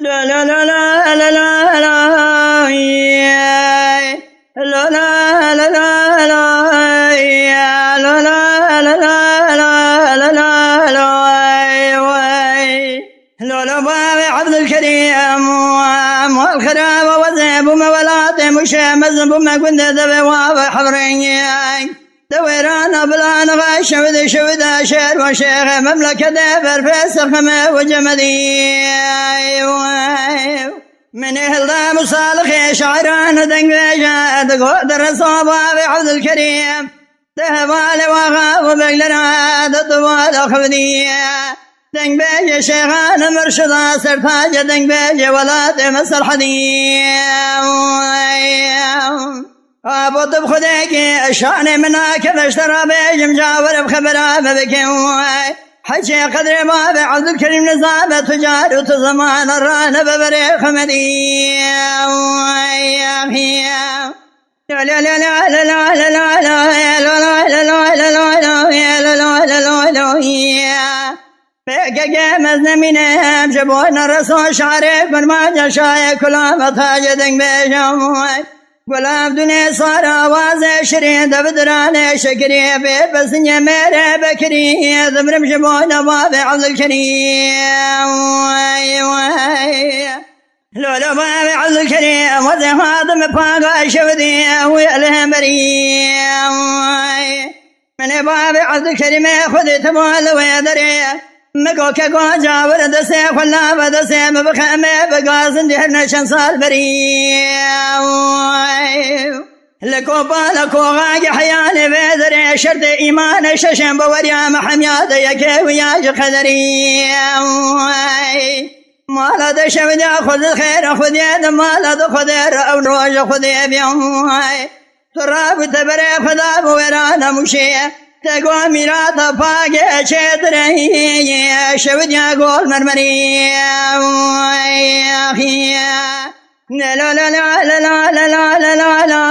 لا لا لا لا لا لا لا لا لا لا لا لا لا لا لا لا عبد الكريم والخراب وزيب ومولاتي مشامز بما كنت ذبي وحضرين دويران بلان غاش شود شير وشيخ مملكة دبر فسخ وجمدي من اهل مصالح شعران دنجا دقودر صوبا عبد الكريم تهبال وغاب بقلنا تطوال خبدية دنج بيج شيخان مرشدا سرتاج دنج بيج ولاد مسر حدية ابو طب خديك شان منك اشترى بيج مجاور بخبره بكم حجي قدر ما بعبد الكريم نظام تجار وتزمان الران ببريخ مدية لا لا لا لا لا لا لا لا لا لا فيك جامزنا منهم جبونا الرسول شعرك من ما جشاي كلام تاجدك بيجم قلاب دنيا صار آواز شرين دبدران شكري بس نمر بكري ذمرم جبونا باب عبد الكريم لو لا باب عبد الكريم وذي هذا مفاق شودي ويأله مريم من باب عبد الكريم خذ تمال ويدري مكو كو جاور دسي خلا بدسي مبخمه بقاسن دهنا شنصال بريم لكو بالكو غاق حياني بذري شرط ايمان ششم بوريا محمياد يكي وياج قدري مالا دشم خذ الخير خذ يد مالا خذ او روج خذ بيوم تراب تبري خذاب ويرانا مشيه تقوى ميراث فاقع شتري شود يا قول مرمري لا لا لا لا لا لا لا لا لا لا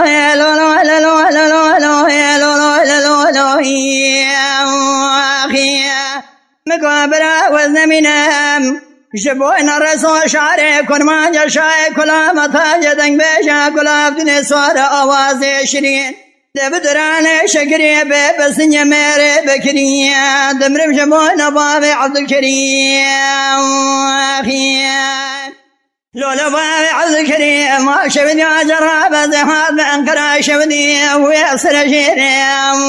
مقابرة وزمنام جبوين الرسول شعري كن ما جشاي كلا متاجدن بيشا كلا بدني صار أوازي شرين دبدران شكري بس نمر بكري دمرم جبوين بابي عبد الكريم لولا بابي عبد الكريم ما شبني أجرى بزهاد بأنكرا شبني ويأسر شيريم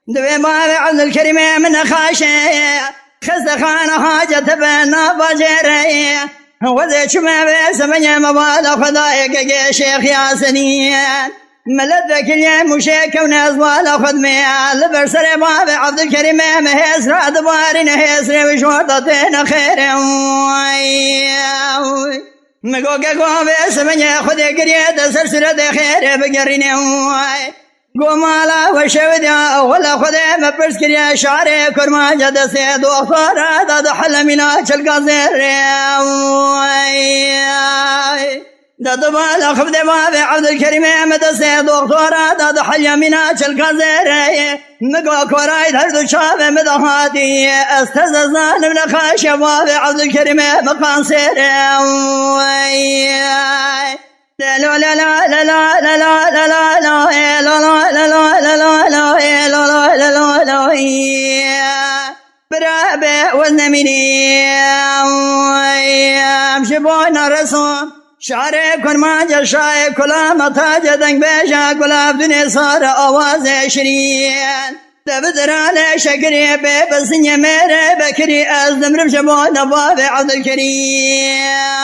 دوي بابي عبد الكريم من خاشي خزخان حاجة بنا بجري وذي شما بسمني مبالا خدايك يا شيخ ياسنين ملذك اليوم وشيك ونزوال خدمي لبرسر بابي عبد الكريم مهيس راد بارين هيسري وشوطتين خير مقوك قوبي سمني خدي قريد سرسرة خير بقريني قومالا وشوديا ولا خذي مبرسكر يا شعري كرما جد سيد وخارا داد حلمنا شلقازير داد بالا خبدي بابي عبد الكريم مد سيد وخارا داد حلمنا شلقازير مقوا كوراي هردو شاب مدهاتي استززنا من خاش بابي عبد الكريم مقان سير لا لا لا لا لا لا لا لا لا لا برابع والنميني شبون الرسول شعري كن ما جشاي كلا متاجدن بيشا كلا بدني صار أواز شرين تبدران شكري بس نمر بكري أزدمرم شبون بابي عبد الكريم